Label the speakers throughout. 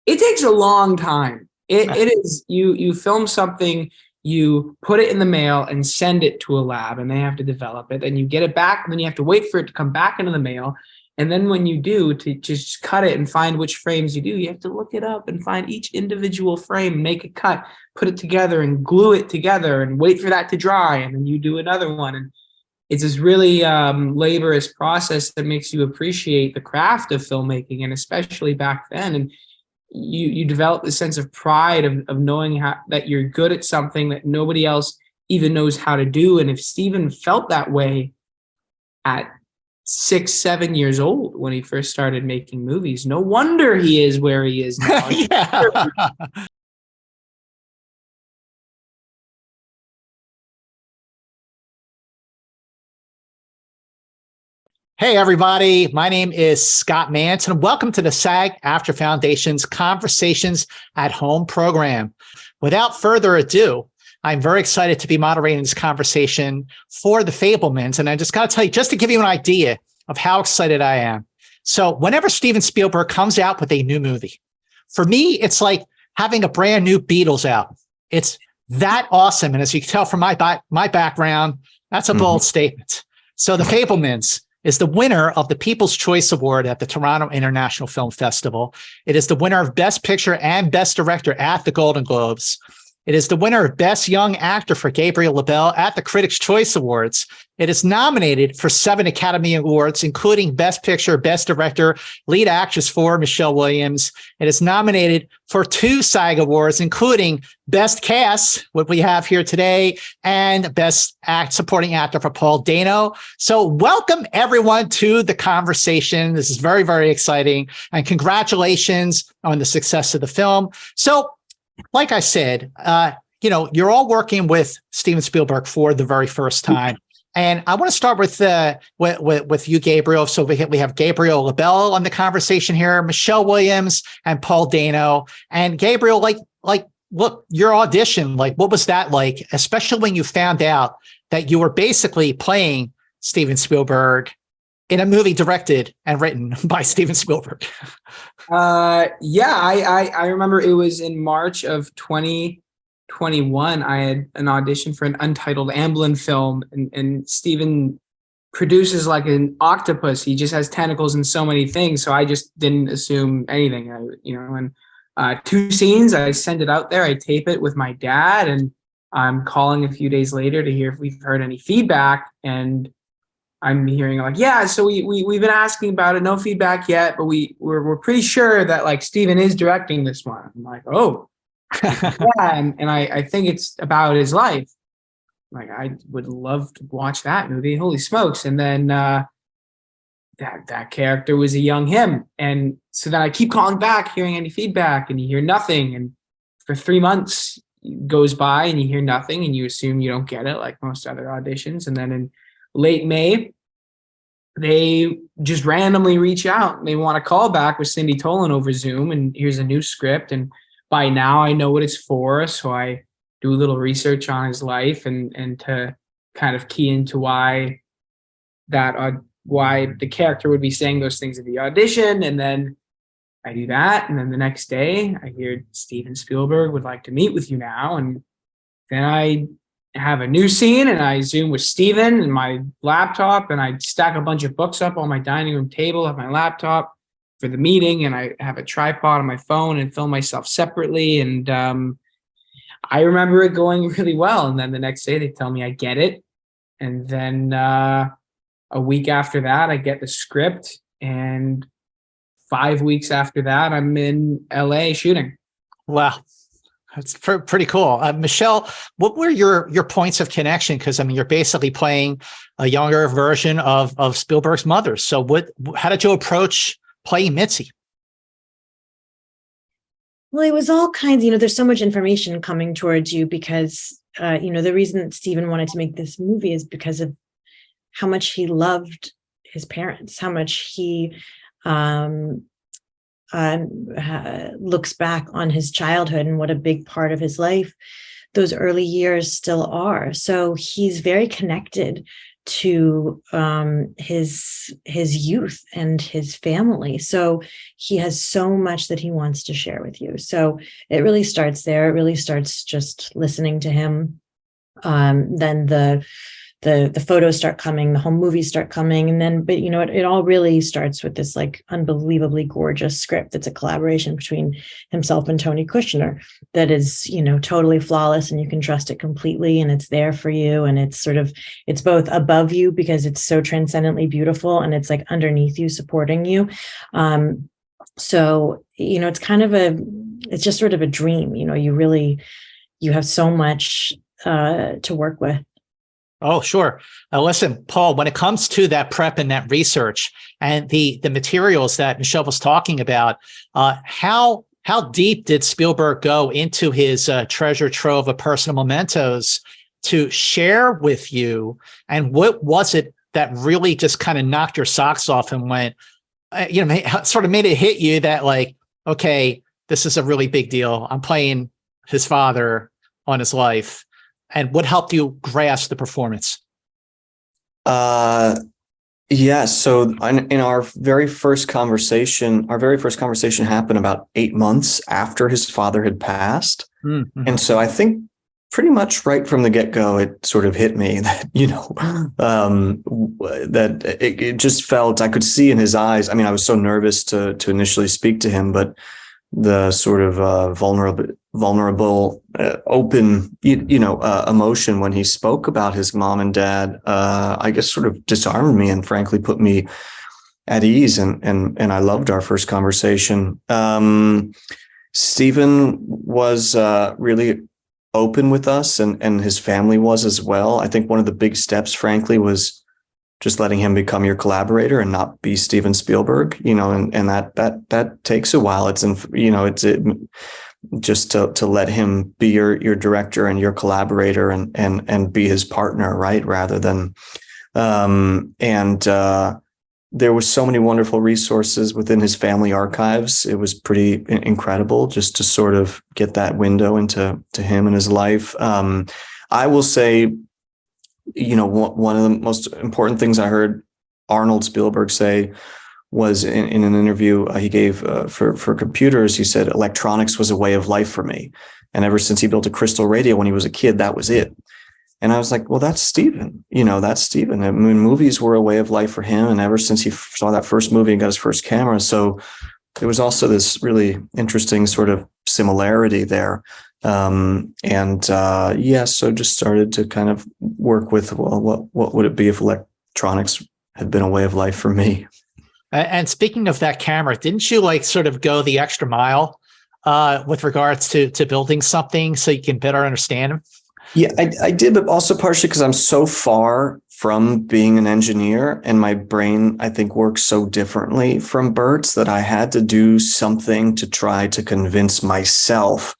Speaker 1: It takes a long time. It is, you film something, you put it in the mail and send it to a lab, and they have to develop it. Then you get it back, and then you have to wait for it to come back into the mail. And then when you do, to just cut it and find which frames you do, you have to look it up and find each individual frame, make a cut, put it together and glue it together and wait for that to dry. And then you do another one. And it's this really laborious process that makes you appreciate the craft of filmmaking, and especially back then. And you develop the sense of pride of knowing that you're good at something that nobody else even knows how to do. And if Steven felt that way at 6, 7 years old when he first started making movies, no wonder he is where he is now.
Speaker 2: Hey, everybody. My name is Scott Mantz, and welcome to the SAG-AFTRA Foundation's Conversations at Home program. Without further ado, I'm very excited to be moderating this conversation for the Fabelmans. And I just got to tell you, just to give you an idea of how excited I am. So whenever Steven Spielberg comes out with a new movie, for me, it's like having a brand new Beatles out. It's that awesome. And as you can tell from my background, that's a bold statement. So the Fabelmans is the winner of the People's Choice Award at the Toronto International Film Festival. It is the winner of Best Picture and Best Director at the Golden Globes. It is the winner of Best Young Actor for Gabriel LaBelle at the Critics' Choice Awards. It is nominated for 7 Academy Awards, including Best Picture, Best Director, Lead Actress for Michelle Williams. It is nominated for 2 SAG Awards, including Best Cast, what we have here today, and Best Supporting Actor for Paul Dano. So welcome, everyone, to the conversation. This is very, very exciting. And congratulations on the success of the film. So, like I said, you're all working with Steven Spielberg for the very first time. And I want to start with you, Gabriel. So we have Gabriel LaBelle on the conversation here, Michelle Williams, and Paul Dano. And Gabriel, look, your audition, what was that like? Especially when you found out that you were basically playing Steven Spielberg in a movie directed and written by Steven Spielberg.
Speaker 1: I remember it was in March of 2021. I had an audition for an untitled Amblin film, and Steven produces like an octopus. He just has tentacles and so many things. So I just didn't assume anything, and 2 scenes, I send it out there. I tape it with my dad, and I'm calling a few days later to hear if we've heard any feedback. And I'm hearing so we've been asking about it, no feedback yet, but we're pretty sure that Steven is directing this one. I'm like, oh, yeah, and I think it's about his life. I would love to watch that movie. Holy smokes! And then that character was a young him, and so then I keep calling back, hearing any feedback, and you hear nothing. And for 3 months goes by, and you hear nothing, and you assume you don't get it, like most other auditions. And then in late May, they just randomly reach out and they want to call back with Cindy Tolan over Zoom, and here's a new script. And by now I know what it's for, so I do a little research on his life and to kind of key into why the character would be saying those things at the audition. And then I do that, and then the next day I hear Steven Spielberg would like to meet with you now. And then I have a new scene, and I Zoom with Steven and my laptop, and I stack a bunch of books up on my dining room table, have my laptop for the meeting, and I have a tripod on my phone and film myself separately. And I remember it going really well. And then the next day they tell me I get it. And then a week after that, I get the script. And 5 weeks after that, I'm in LA shooting.
Speaker 2: Wow. That's pretty cool. Michelle, what were your points of connection? Because you're basically playing a younger version of Spielberg's mother. So how did you approach playing Mitzi?
Speaker 3: Well, it was all kinds. There's so much information coming towards you because the reason that Steven wanted to make this movie is because of how much he loved his parents, how much he looks back on his childhood and what a big part of his life those early years still are. So he's very connected to his youth and his family. So he has so much that he wants to share with you. So it really starts there. It really starts just listening to him. Then the photos start coming, the home movies start coming, and then, but it all really starts with this like unbelievably gorgeous script that's a collaboration between himself and Tony Kushner that is, totally flawless, and you can trust it completely, and it's there for you, and it's both above you because it's so transcendently beautiful, and it's like underneath you, supporting you. So it's kind of it's just sort of a dream. You have so much to work with.
Speaker 2: Oh, sure. Listen, Paul, when it comes to that prep and that research and the materials that Michelle was talking about, how deep did Spielberg go into his treasure trove of personal mementos to share with you? And what was it that really just kind of knocked your socks off and went, sort of made it hit you that like, okay, this is a really big deal. I'm playing his father on his life. And what helped you grasp the performance?
Speaker 4: Yeah. So in our very first conversation happened about 8 months after his father had passed. Mm-hmm. And so I think pretty much right from the get-go, it sort of hit me that, that it just felt, I could see in his eyes. I mean, I was so nervous to initially speak to him, but the sort of vulnerable, open, emotion when he spoke about his mom and dad, I guess sort of disarmed me and frankly put me at ease. And I loved our first conversation. Stephen was really open with us, and his family was as well. I think one of the big steps, frankly, was just letting him become your collaborator and not be Steven Spielberg, and that takes a while. Just to let him be your director and your collaborator and be his partner, right? Rather than, there was so many wonderful resources within his family archives. It was pretty incredible just to sort of get that window into him and his life. I will say, one of the most important things I heard Arnold Spielberg say was in an interview he gave for computers. He said, electronics was a way of life for me. And ever since he built a crystal radio when he was a kid, that was it. And I was like, well, that's Stephen. That's Stephen. I mean, movies were a way of life for him. And ever since he saw that first movie and got his first camera. So there was also this really interesting sort of similarity there. So just started to kind of work with, well, what would it be if electronics had been a way of life for me?
Speaker 2: And speaking of that camera, didn't you like sort of go the extra mile with regards to building something so you can better understand them?
Speaker 4: Yeah, I did, but also partially because I'm so far from being an engineer and my brain, I think, works so differently from Bert's that I had to do something to try to convince myself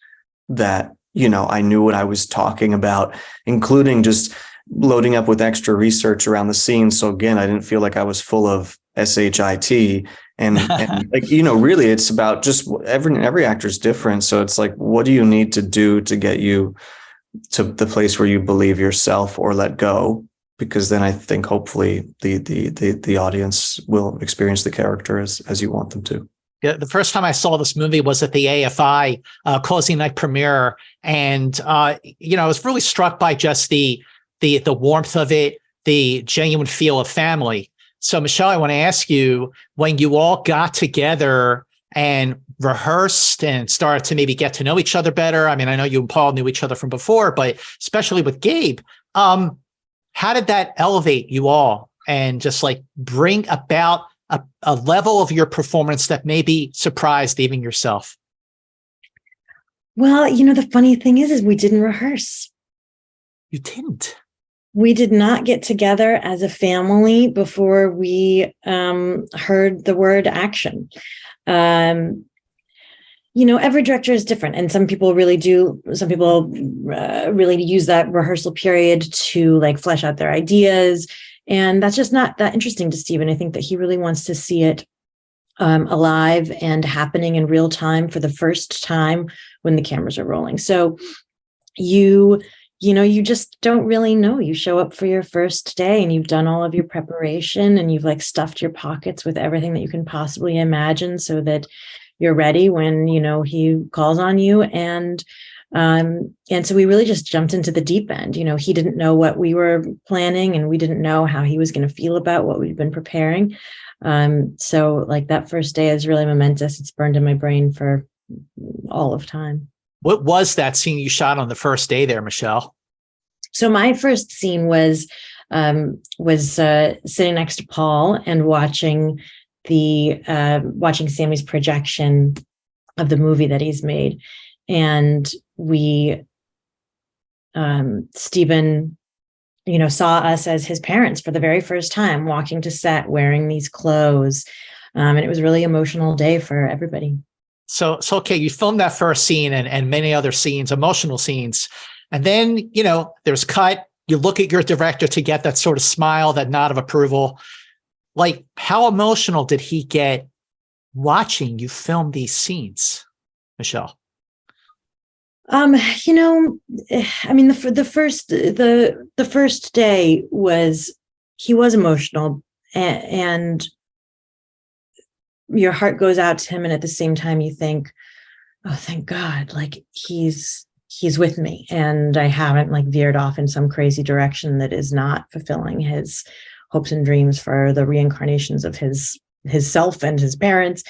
Speaker 4: that, I knew what I was talking about, including just loading up with extra research around the scene. So again, I didn't feel like I was full of SHIT and like, really it's about just every actor's different. So it's like, what do you need to do to get you to the place where you believe yourself or let go? Because then I think hopefully the audience will experience the character as you want them to.
Speaker 2: Yeah, the first time I saw this movie was at the AFI closing night premiere, and I was really struck by just the warmth of it, the genuine feel of family. So, Michelle, I want to ask you, when you all got together and rehearsed and started to maybe get to know each other better. I mean, I know you and Paul knew each other from before, but especially with Gabe, how did that elevate you all and just like bring about a level of your performance that maybe surprised even yourself?
Speaker 3: Well, the funny thing is we didn't rehearse.
Speaker 2: You didn't?
Speaker 3: We did not get together as a family before we heard the word action. Every director is different, and some people really use that rehearsal period to like flesh out their ideas. And that's just not that interesting to Stephen. I think that he really wants to see it alive and happening in real time for the first time when the cameras are rolling. So you you just don't really know. You show up for your first day and you've done all of your preparation and you've like stuffed your pockets with everything that you can possibly imagine so that you're ready when, he calls on you. And so we really just jumped into the deep end. He didn't know what we were planning and we didn't know how he was going to feel about what we'd been preparing. So like that first day is really momentous. It's burned in my brain for all of time.
Speaker 2: What was that scene you shot on the first day there, Michelle?
Speaker 3: So my first scene was sitting next to Paul and watching Sammy's projection of the movie that he's made. And Stephen, saw us as his parents for the very first time, walking to set, wearing these clothes. And it was a really emotional day for everybody.
Speaker 2: So okay, you filmed that first scene and many other scenes, emotional scenes. And then, there's cut. You look at your director to get that sort of smile, that nod of approval. Like, how emotional did he get watching you film these scenes, Michelle?
Speaker 3: The first day he was emotional and your heart goes out to him. And at the same time you think, oh, thank God, like he's with me and I haven't like veered off in some crazy direction that is not fulfilling his hopes and dreams for the reincarnations of his self and his parents.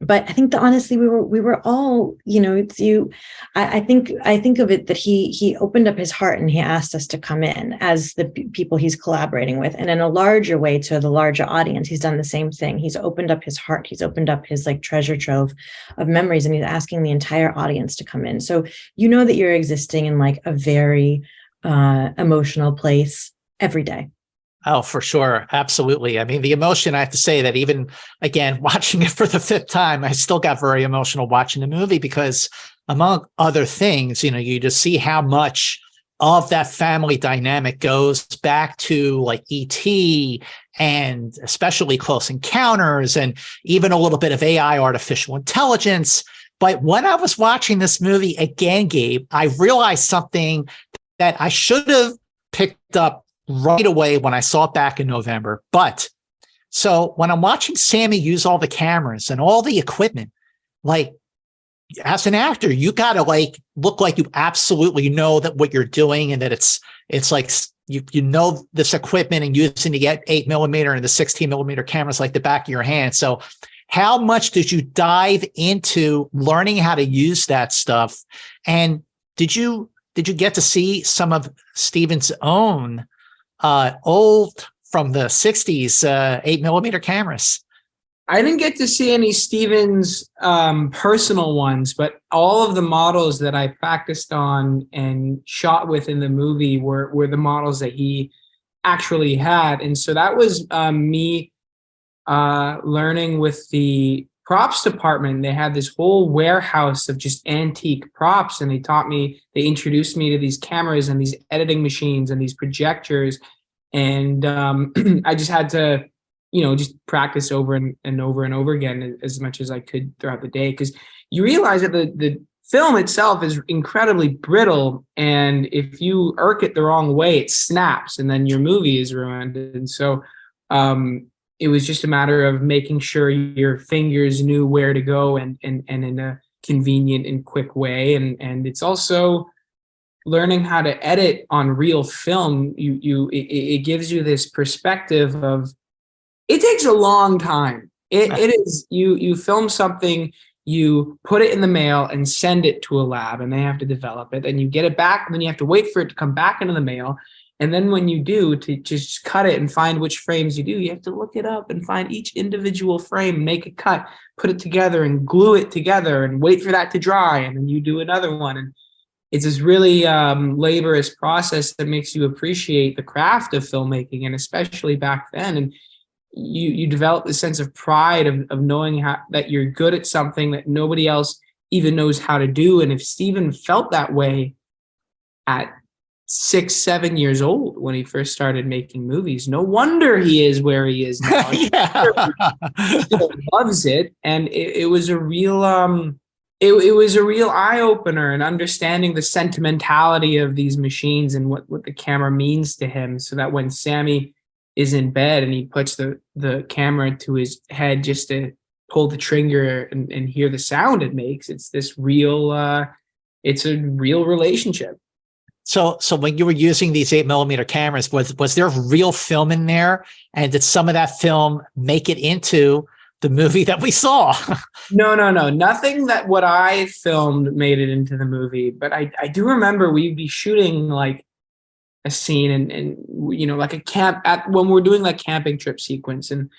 Speaker 3: But I think that honestly, we were all, I think of it that he opened up his heart and he asked us to come in as the people he's collaborating with. And in a larger way to the larger audience, he's done the same thing. He's opened up his heart. He's opened up his like treasure trove of memories and he's asking the entire audience to come in. So, that you're existing in like a very emotional place every day.
Speaker 2: Oh, for sure. Absolutely. I mean, the emotion, I have to say that even, again, watching it for the fifth time, I still got very emotional watching the movie because among other things, you just see how much of that family dynamic goes back to like E.T. and especially Close Encounters and even a little bit of AI, artificial intelligence. But when I was watching this movie again, Gabe, I realized something that I should have picked up right away when I saw it back in November. But so when I'm watching Sammy use all the cameras and all the equipment, like as an actor, you got to like look like you absolutely know that what you're doing and that it's like you know this equipment and using the 8mm and the 16mm cameras like the back of your hand. So how much did you dive into learning how to use that stuff? And did you get to see some of Steven's own old from the 60s 8mm cameras?
Speaker 1: I didn't get to see any Steven's personal ones, but all of the models that I practiced on and shot with in the movie were the models that he actually had. And so that was me learning with the props department. They had this whole warehouse of just antique props, and they introduced me to these cameras and these editing machines and these projectors. And I just had to, just practice over and over and over again as much as I could throughout the day, because you realize that the film itself is incredibly brittle, and if you irk it the wrong way, it snaps, and then your movie is ruined. And so it was just a matter of making sure your fingers knew where to go and in a convenient and quick way. And it's also learning how to edit on real film. It gives you this perspective of, it takes a long time. It is, you film something, you put it in the mail and send it to a lab and they have to develop it, and you get it back, and then you have to wait for it to come back into the mail. And then when you do, to just cut it and find which frames you do, you have to look it up and find each individual frame, make a cut, put it together and glue it together and wait for that to dry. And then you do another one. And it's this really laborious process that makes you appreciate the craft of filmmaking, and especially back then. And you develop the sense of pride of knowing that you're good at something that nobody else even knows how to do. And if Steven felt that way at 6-7 years old when he first started making movies, no wonder he is where he is now. He still loves it. And it was a real it was a real eye opener, and understanding the sentimentality of these machines and what the camera means to him, so that when Sammy is in bed and he puts the camera to his head just to pull the trigger and hear the sound it makes, it's this real, it's a real relationship.
Speaker 2: So when you were using these 8mm cameras, was there real film in there? And did some of that film make it into the movie that we saw?
Speaker 1: No. Nothing that what I filmed made it into the movie. But I do remember we'd be shooting like a scene and you know, like a camp when we're doing like camping trip sequence. And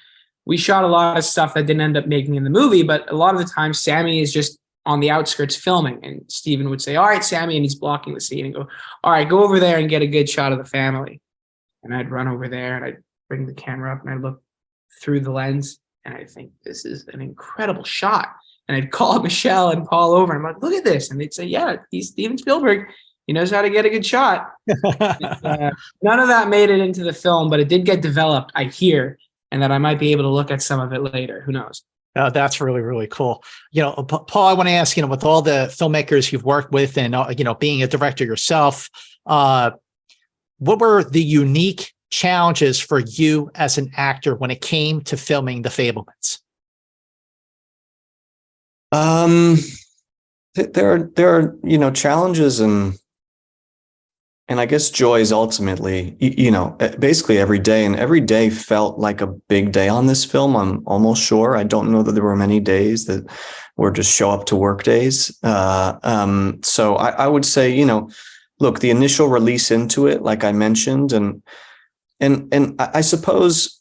Speaker 1: we shot a lot of stuff that didn't end up making in the movie. But a lot of the time, Sammy is just on the outskirts filming, and Steven would say, "All right, Sammy," and he's blocking the scene and go, "All right, go over there and get a good shot of the family." And I'd run over there and I'd bring the camera up and I'd look through the lens and I think, this is an incredible shot. And I'd call Michelle and Paul over and I'm like, "Look at this." And they'd say, "Yeah, he's Steven Spielberg. He knows how to get a good shot." None of that made it into the film, but it did get developed, I hear, and that I might be able to look at some of it later. Who knows?
Speaker 2: Oh, that's really, really cool. You know, Paul, I want to ask, you know, with all the filmmakers you've worked with and, you know, being a director yourself, what were the unique challenges for you as an actor when it came to filming The Fabelmans?
Speaker 4: There are, you know, challenges and I guess joys ultimately, you know, basically every day, and every day felt like a big day on this film. I'm almost sure. I don't know that there were many days that were just show up to work days. So I would say, you know, look, the initial release into it, like I mentioned, and I suppose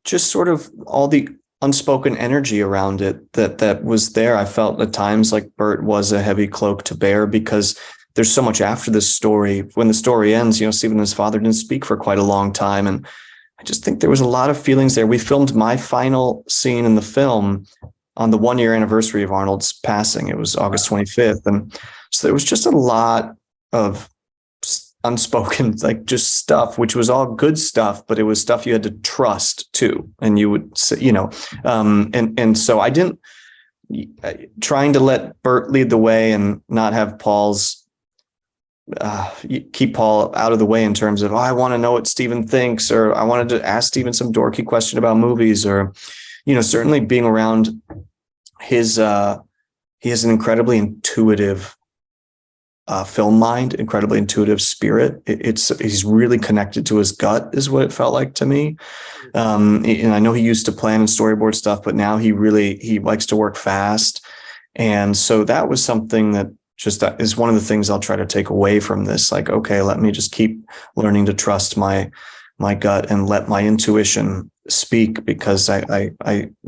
Speaker 4: just sort of all the unspoken energy around it that was there. I felt at times like Bert was a heavy cloak to bear, because there's so much after this story. When the story ends, you know, Steven and his father didn't speak for quite a long time. And I just think there was a lot of feelings there. We filmed my final scene in the film on the 1-year anniversary of Arnold's passing. It was August 25th. And so there was just a lot of unspoken, like just stuff, which was all good stuff, but it was stuff you had to trust too. And you would say, you know, and so I didn't, trying to let Bert lead the way and not have keep Paul out of the way in terms of, I want to know what Steven thinks, or I wanted to ask Steven some dorky question about movies, or, you know, certainly being around his, he has an incredibly intuitive film mind, incredibly intuitive spirit. He's really connected to his gut, is what it felt like to me. And I know he used to plan and storyboard stuff, but now he likes to work fast. And so that was something that just is one of the things I'll try to take away from this. Like, okay, let me just keep learning to trust my gut and let my intuition speak, because I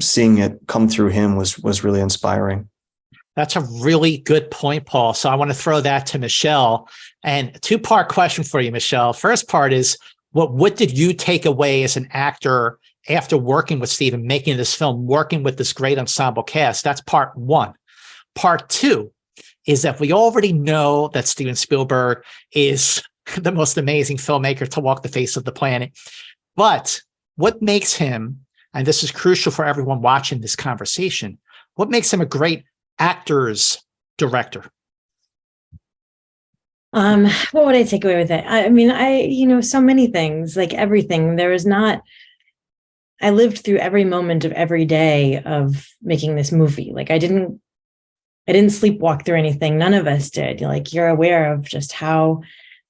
Speaker 4: seeing it come through him was really inspiring.
Speaker 2: That's a really good point, Paul. So I want to throw that to Michelle. And a 2-part question for you, Michelle. First part is, what did you take away as an actor after working with Steven, making this film, working with this great ensemble cast? That's part 1. Part 2 is that we already know that Steven Spielberg is the most amazing filmmaker to walk the face of the planet. But what makes him, and this is crucial for everyone watching this conversation, what makes him a great actor's director?
Speaker 3: What would I take away with it? I mean, you know, so many things, like everything. I lived through every moment of every day of making this movie. Like I didn't sleepwalk through anything. None of us did. Like, you're aware of just how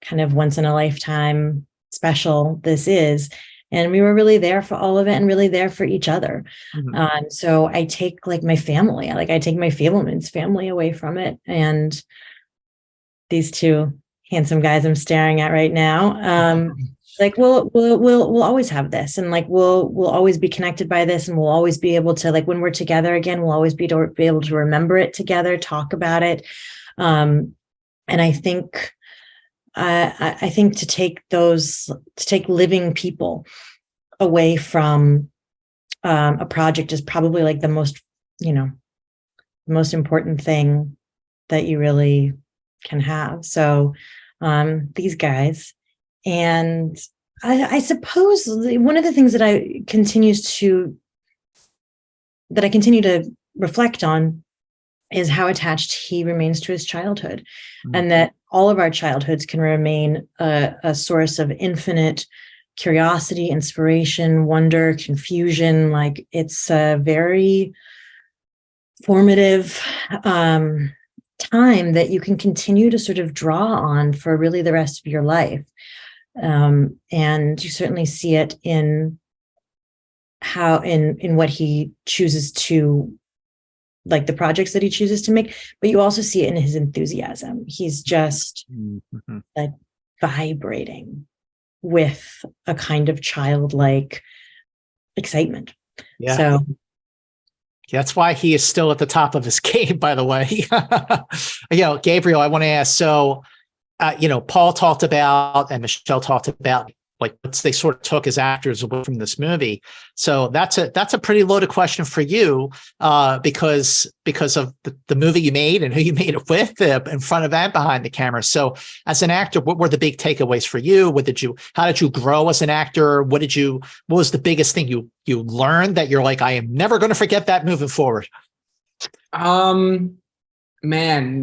Speaker 3: kind of once in a lifetime special this is. And we were really there for all of it and really there for each other. Mm-hmm. So I take like my family, I take my Fabelmans family away from it. And these 2 handsome guys I'm staring at right now, like we'll always have this, and like we'll always be connected by this, and we'll always be able to, like, when we're together again, we'll always be able to remember it together, talk about it. And I think to take living people away from a project is probably like the most important thing that you really can have. So these guys, and I suppose one of the things that I continue to reflect on is how attached he remains to his childhood, and that all of our childhoods can remain a source of infinite curiosity, inspiration, wonder, confusion. Like, it's a very formative time that you can continue to sort of draw on for really the rest of your life. And you certainly see it in how in what he chooses to, like, the projects that he chooses to make, but you also see it in his enthusiasm. He's just like vibrating with a kind of childlike excitement.
Speaker 2: Yeah.
Speaker 3: So
Speaker 2: that's why he is still at the top of his game, by the way. Gabriel, I want to ask, so, Paul talked about and Michelle talked about, like, what they sort of took as actors away from this movie. So that's a pretty loaded question for you, because of the movie you made and who you made it with, in front of and behind the camera. So as an actor, what were the big takeaways for you? How did you grow as an actor? What was the biggest thing you learned that you're like, I am never going to forget that moving forward?
Speaker 1: Man,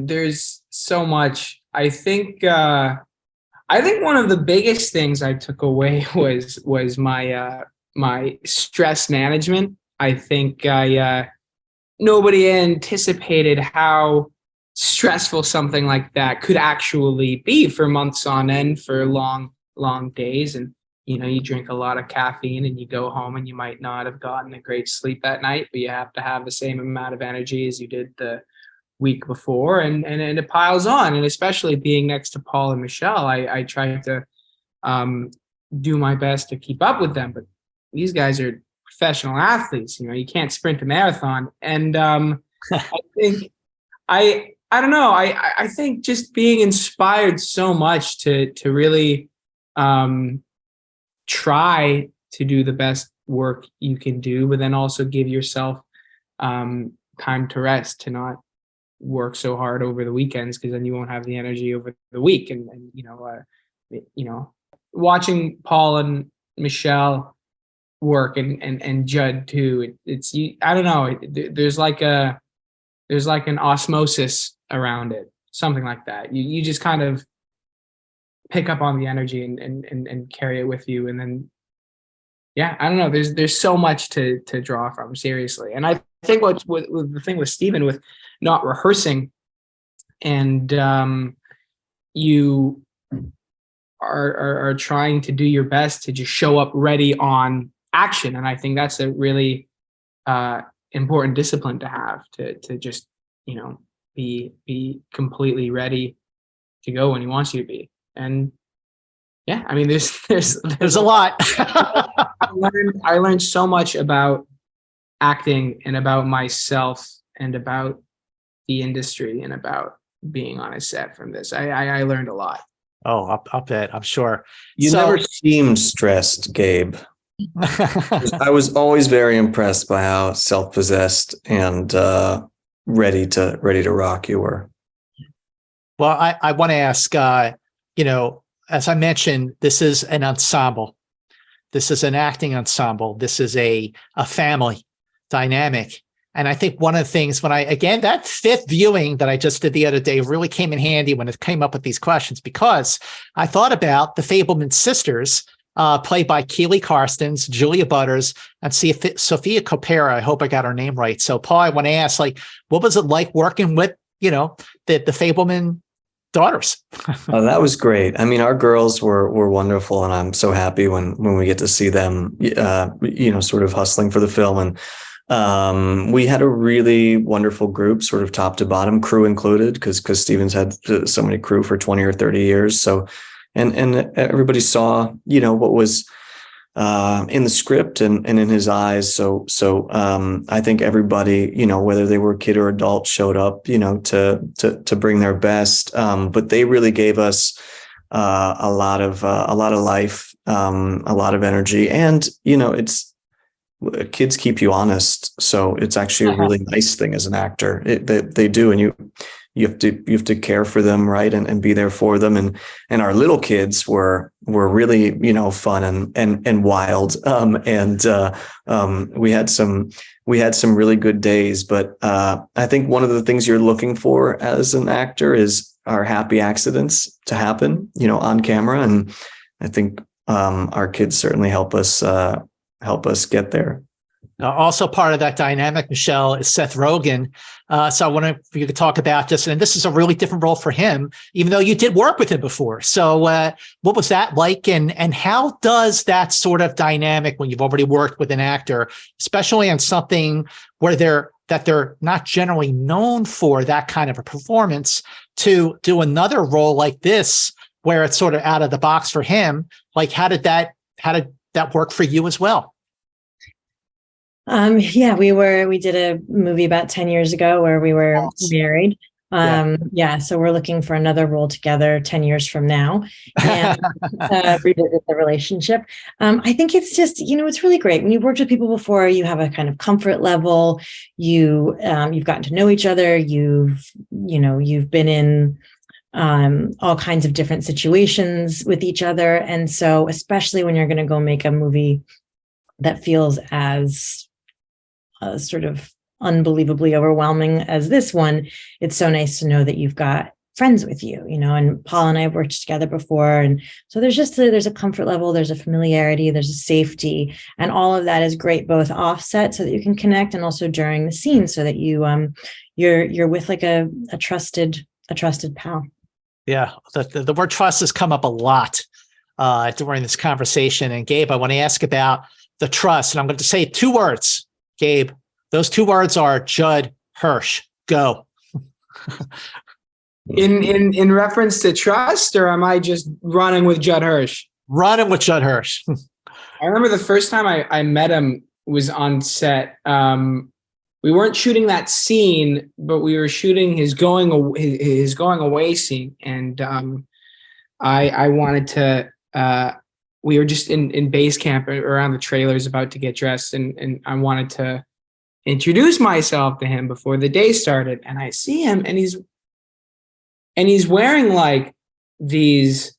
Speaker 1: there's so much. I think one of the biggest things I took away was my my stress management. I think nobody anticipated how stressful something like that could actually be for months on end, for long days. And you drink a lot of caffeine and you go home and you might not have gotten a great sleep that night, but you have to have the same amount of energy as you did the week before, and it piles on. And especially being next to Paul and Michelle, I try to do my best to keep up with them, but these guys are professional athletes. You can't sprint a marathon. And I think I don't know, I think just being inspired so much to really try to do the best work you can do, but then also give yourself time to rest, to not work so hard over the weekends, because then you won't have the energy over the week. And watching Paul and Michelle work, and Judd too, I don't know, there's like an osmosis around it, something like that. You just kind of pick up on the energy and carry it with you. And then, I don't know, there's so much to draw from, seriously. And I think what the thing with Stephen, with not rehearsing, and you are trying to do your best to just show up ready on action. And I think that's a really important discipline to have, to just be completely ready to go when he wants you to be. And I mean, there's
Speaker 2: a lot.
Speaker 1: I learned so much about acting and about myself and about the industry and about being on a set from this. I learned a lot.
Speaker 2: Oh, I'll bet. I'm sure.
Speaker 4: You never seemed stressed, Gabe. I was always very impressed by how self-possessed and ready to rock you were.
Speaker 2: Well, I want to ask, as I mentioned, this is an ensemble. This is an acting ensemble. This is a family dynamic. And I think one of the things that fifth viewing that I just did the other day really came in handy when it came up with these questions, because I thought about the Fabelmans sisters, played by Keely Carstens, Julia Butters, and Sophia Copera. I hope I got her name right. So, Paul, I want to ask, what was it like working with, the Fabelman daughters?
Speaker 4: Oh, that was great. I mean, our girls were wonderful, and I'm so happy when we get to see them, sort of hustling for the film. And we had a really wonderful group, sort of top to bottom, crew included, because Stephen's had so many crew for 20 or 30 years. So, and everybody saw, what was in the script and in his eyes. So I think everybody, whether they were kid or adult, showed up, to bring their best. But they really gave us a lot of life, a lot of energy, and kids keep you honest. So it's actually a really nice thing as an actor. They do, and you have to care for them, right, and be there for them. And our little kids were really fun and wild. We had some we had some really good days. But I think one of the things you're looking for as an actor are happy accidents to happen, on camera. And I think our kids certainly help us get there.
Speaker 2: Also part of that dynamic, Michelle, is Seth Rogen. So I wonder if you could talk about this. And this is a really different role for him, even though you did work with him before. So what was that like? And how does that sort of dynamic, when you've already worked with an actor, especially on something where they're not generally known for that kind of a performance, to do another role like this, where it's sort of out of the box for him? Like, how did that work for you as well?
Speaker 3: We did a movie about 10 years ago where we were married. So we're looking for another role together 10 years from now and revisit the relationship. I think it's just, it's really great. When you've worked with people before, you have a kind of comfort level. You've gotten to know each other. You've been in all kinds of different situations with each other. And so, especially when you're going to go make a movie that feels as sort of unbelievably overwhelming as this one, it's so nice to know that you've got friends with you, and Paul and I have worked together before. And so there's a comfort level, there's a familiarity, there's a safety, and all of that is great, both offset so that you can connect, and also during the scene so that you're with like a trusted pal. Yeah.
Speaker 2: The word trust has come up a lot during this conversation. And Gabe, I want to ask about the trust. And I'm going to say 2 words, Gabe. Those 2 words are Judd Hirsch. Go.
Speaker 1: In reference to trust, or am I just running with Judd Hirsch?
Speaker 2: Running with Judd Hirsch.
Speaker 1: I remember the first time I met him was on set. We weren't shooting that scene, but we were shooting his going away scene. And I wanted to, we were just in base camp around the trailers about to get dressed. And I wanted to introduce myself to him before the day started. And I see him and he's wearing like these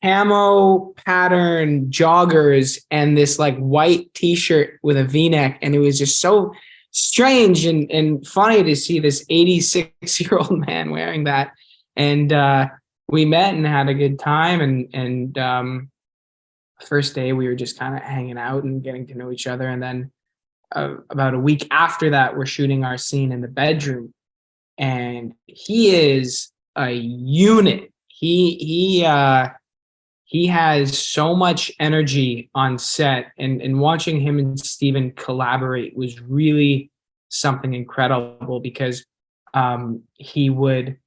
Speaker 1: camo pattern joggers and this like white t-shirt with a v-neck. And it was just so strange and funny to see this 86-year-old man wearing that. And we met and had a good time. And first day we were just kind of hanging out and getting to know each other. And then about a week after that, we're shooting our scene in the bedroom. And he is a unit. He has so much energy on set, and watching him and Steven collaborate was really something incredible, because he would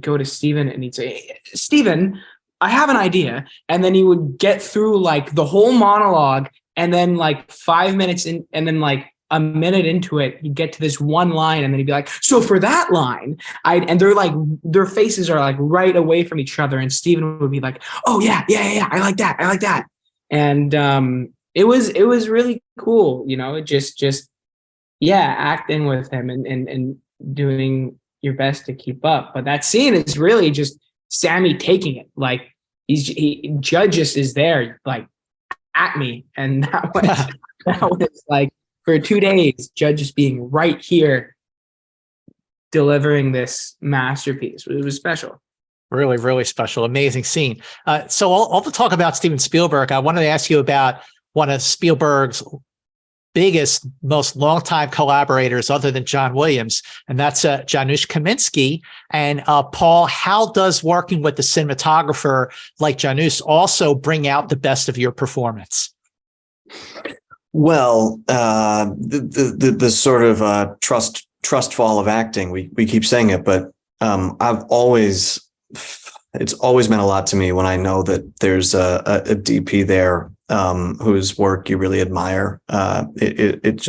Speaker 1: go to Steven and he'd say, Steven, I have an idea. And then he would get through like the whole monologue, and then like 5 minutes in, and then like a minute into it, he'd get to this one line, and then he'd be like, so for that line, and they're like, their faces are like right away from each other. And Steven would be like, oh yeah. I like that. And it was really cool, just acting with him and doing your best to keep up. But that scene is really just Sammy taking it. Like Judd just is there like at me. And that was like, for 2 days, Judd just being right here, delivering this masterpiece. It was special.
Speaker 2: Really, really special. Amazing scene. So all the talk about Steven Spielberg, I wanted to ask you about one of Spielberg's biggest, most longtime collaborators other than John Williams, and that's Janusz Kaminski. And Paul, how does working with the cinematographer like Janusz also bring out the best of your performance?
Speaker 4: Well, the sort of trust fall of acting, we keep saying it, but it's always meant a lot to me when I know that there's a DP there whose work you really admire. It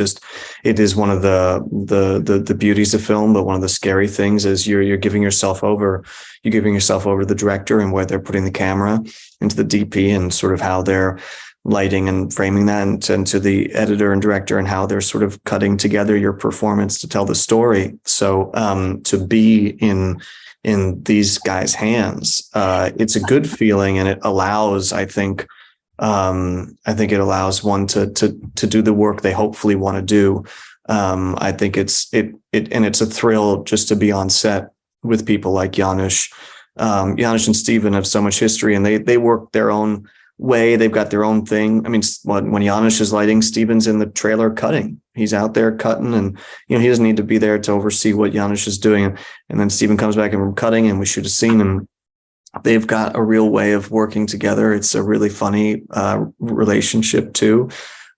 Speaker 4: is one of the beauties of film, but one of the scary things is you're giving yourself over to the director and where they're putting the camera, into the DP and sort of how they're lighting and framing that, and to the editor and director and how they're sort of cutting together your performance to tell the story. So to be in these guys' hands, it's a good feeling, and it allows, I think, I think it allows one to do the work they hopefully want to do. I think it's a thrill just to be on set with people like Janusz. Janusz and Steven have so much history, and they work their own way. They've got their own thing. I mean, when Janusz is lighting, Steven's in the trailer cutting. He's out there cutting, and he doesn't need to be there to oversee what Janusz is doing. And then Steven comes back and we're cutting, and we shoot a scene, and they've got a real way of working together. It's a really funny relationship too.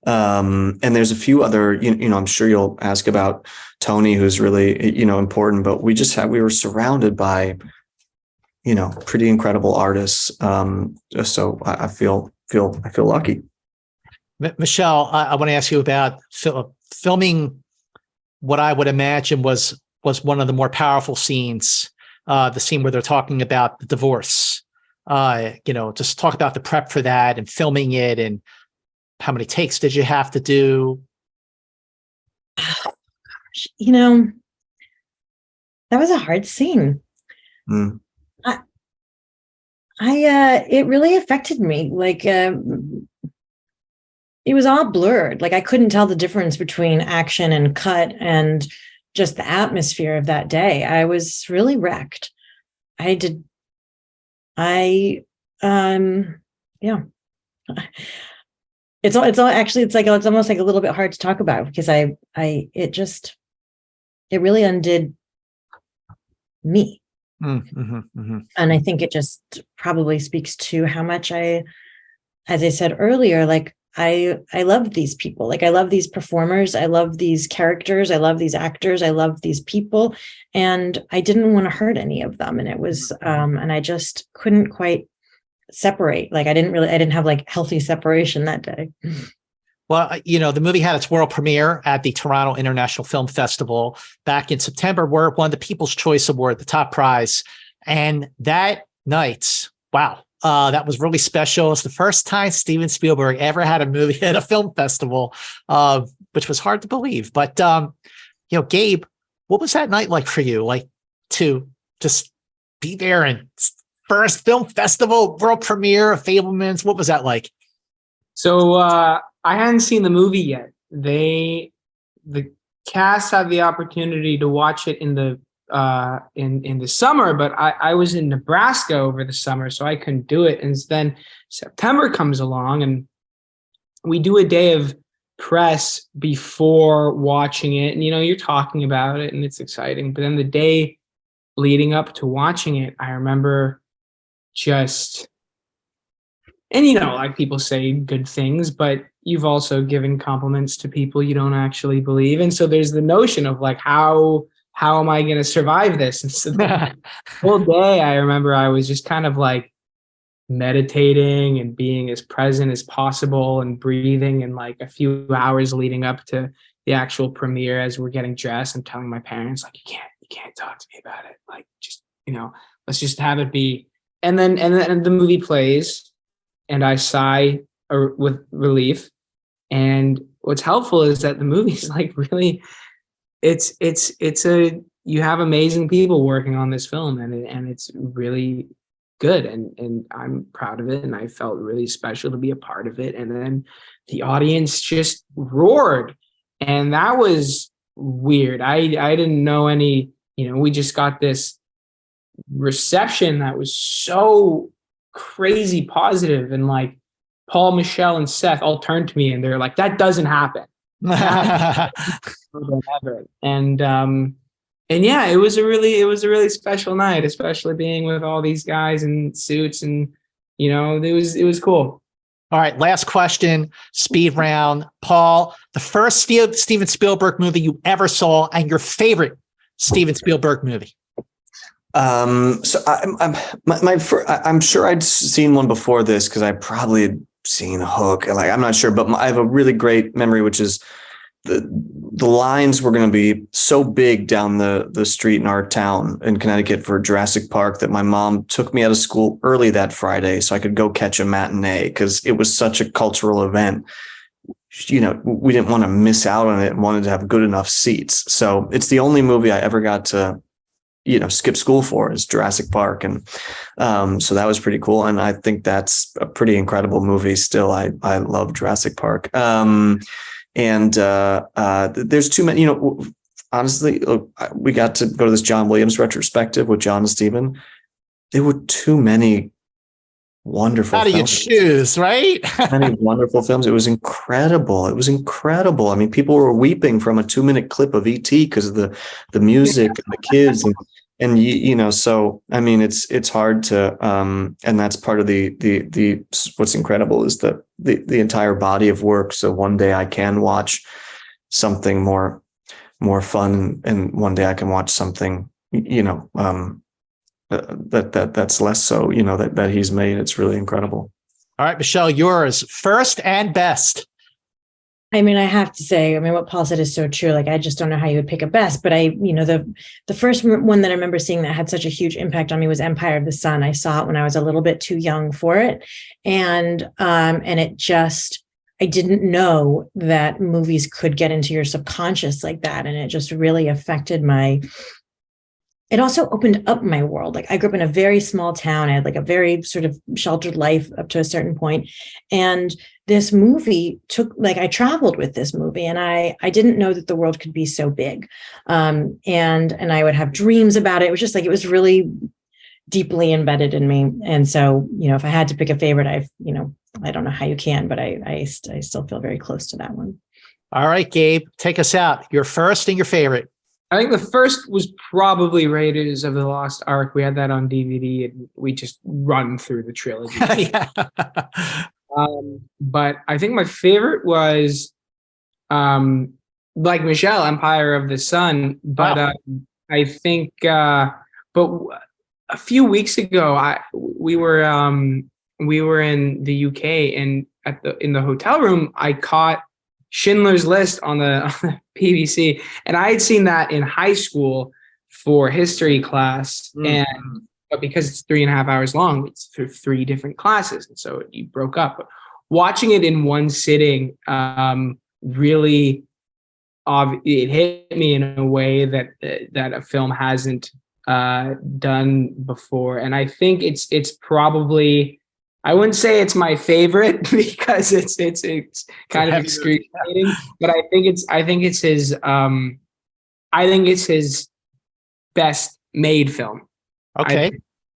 Speaker 4: And there's a few other, I'm sure you'll ask about Tony, who's really, important, but we were surrounded by, pretty incredible artists. So I feel lucky.
Speaker 2: Michelle, I want to ask you about filming what I would imagine was one of the more powerful scenes, the scene where they're talking about the divorce. Just talk about the prep for that and filming it, and how many takes did you have to do?
Speaker 3: That was a hard scene.
Speaker 4: Mm.
Speaker 3: It really affected me. Like, it was all blurred. Like, I couldn't tell the difference between action and cut and just the atmosphere of that day. I was really wrecked. Yeah. It's almost like a little bit hard to talk about, because it really undid me.
Speaker 2: Mm-hmm, mm-hmm.
Speaker 3: And I think it just probably speaks to how much as I said earlier, like, I love these people. Like, I love these performers. I love these characters. I love these actors. I love these people. And I didn't want to hurt any of them. And it was, and I just couldn't quite separate. Like, I didn't have like healthy separation that day.
Speaker 2: Well, the movie had its world premiere at the Toronto International Film Festival back in September, where it won the People's Choice Award, the top prize. And that night, wow, that was really special. It's the first time Steven Spielberg ever had a movie at a film festival, which was hard to believe. But, Gabe, what was that night like for you? Like, to just be there and first film festival, world premiere of Fabelmans. What was that like?
Speaker 1: So I hadn't seen the movie yet. The cast had the opportunity to watch it in the summer, but I was in Nebraska over the summer, so I couldn't do it. And then September comes along, and we do a day of press before watching it. And you're talking about it, and it's exciting. But then the day leading up to watching it, I remember like people say good things, but you've also given compliments to people you don't actually believe. And so there's the notion of like, how am I going to survive this? And so the whole day, I remember I was just kind of like meditating and being as present as possible and breathing. And like a few hours leading up to the actual premiere, as we're getting dressed, I'm telling my parents, like, you can't talk to me about it. Like, just, let's just have it be. And then the movie plays, and I sigh with relief. And what's helpful is that the movie's like really, you have amazing people working on this film, and it's really good, and I'm proud of it, and I felt really special to be a part of it. And then the audience just roared, and that was weird. I didn't know any, we just got this reception that was so crazy positive, and like Paul, Michelle, and Seth all turned to me and they're like, that doesn't happen. And yeah, it was a really special night, especially being with all these guys in suits, and it was cool.
Speaker 2: All right, last question, speed round. Paul, the first Steven Spielberg movie you ever saw, and your favorite Steven Spielberg movie.
Speaker 4: So I'm sure I'd seen one before this, because I probably had seen Hook. Like, I'm not sure, but I have a really great memory, which is the lines were going to be so big down the street in our town in Connecticut for Jurassic Park that my mom took me out of school early that Friday so I could go catch a matinee, because it was such a cultural event. We didn't want to miss out on it and wanted to have good enough seats. So it's the only movie I ever got to skip school for, is Jurassic Park. And so that was pretty cool. And I think that's a pretty incredible movie still. I love Jurassic Park. There's too many, honestly, we got to go to this John Williams retrospective with John and Steven. There were too many wonderful
Speaker 2: films. How do you choose, right?
Speaker 4: Many wonderful films. It was incredible. I mean, people were weeping from a 2-minute clip of E.T. because of the music and the kids. And so, I mean, it's hard to, and that's part of the what's incredible is that the entire body of work. So one day I can watch something more fun, and one day I can watch something, that's less so, that he's made. It's really incredible.
Speaker 2: All right, Michelle, yours first and best.
Speaker 3: I mean, I have to say, what Paul said is so true. Like, I just don't know how you would pick a best, but the first one that I remember seeing that had such a huge impact on me was Empire of the Sun. I saw it when I was a little bit too young for it. And it just, I didn't know that movies could get into your subconscious like that. And it just really affected it also opened up my world. Like, I grew up in a very small town. I had like a very sort of sheltered life up to a certain point. And this movie I traveled with this movie, and I didn't know that the world could be so big. And I would have dreams about it. It was just like, it was really deeply embedded in me. And so, if I had to pick a favorite, I don't know how you can, but I still feel very close to that one.
Speaker 2: All right, Gabe, take us out. Your first and your favorite.
Speaker 1: I think the first was probably Raiders of the Lost Ark. We had that on DVD, and we just run through the trilogy.
Speaker 2: Yeah.
Speaker 1: But I think my favorite was, like Michelle, Empire of the Sun. But
Speaker 2: Wow.
Speaker 1: I think, but a few weeks ago, we were in the UK, and in the hotel room, I caught Schindler's List on the BBC, and I had seen that in high school for history class, but because it's 3.5 hours long, it's through 3 different classes, and so you broke up. But watching it in one sitting really, it hit me in a way that a film hasn't done before, and I think it's probably. I wouldn't say it's my favorite because it's kind of excruciating, but I think it's his best made film.
Speaker 2: Okay.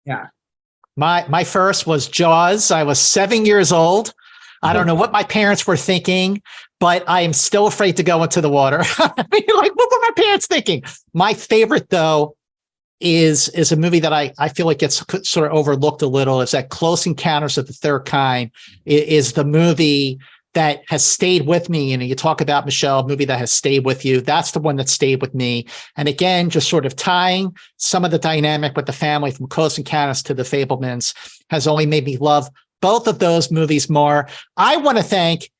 Speaker 1: Yeah.
Speaker 2: My first was Jaws. I was 7 years old. I don't know what my parents were thinking, but I am still afraid to go into the water. Like, what were my parents thinking? My favorite, though, is a movie that I feel like gets sort of overlooked a little. Is that Close Encounters of the Third Kind is the movie that has stayed with me. And you talk about, Michelle, a movie that has stayed with you. That's the one that stayed with me. And again, just sort of tying some of the dynamic with the family from Close Encounters to the Fabelmans has only made me love both of those movies more. I want to thank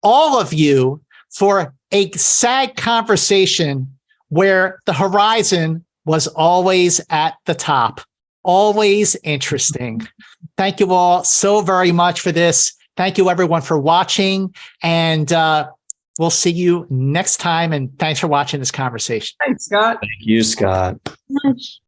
Speaker 2: all of you for a SAG conversation where the horizon was always at the top, always interesting. Thank you all so very much for this. Thank you, everyone, for watching. And we'll see you next time. And thanks for watching this conversation.
Speaker 1: Thanks, Scott.
Speaker 4: Thank you, Scott.
Speaker 3: Much.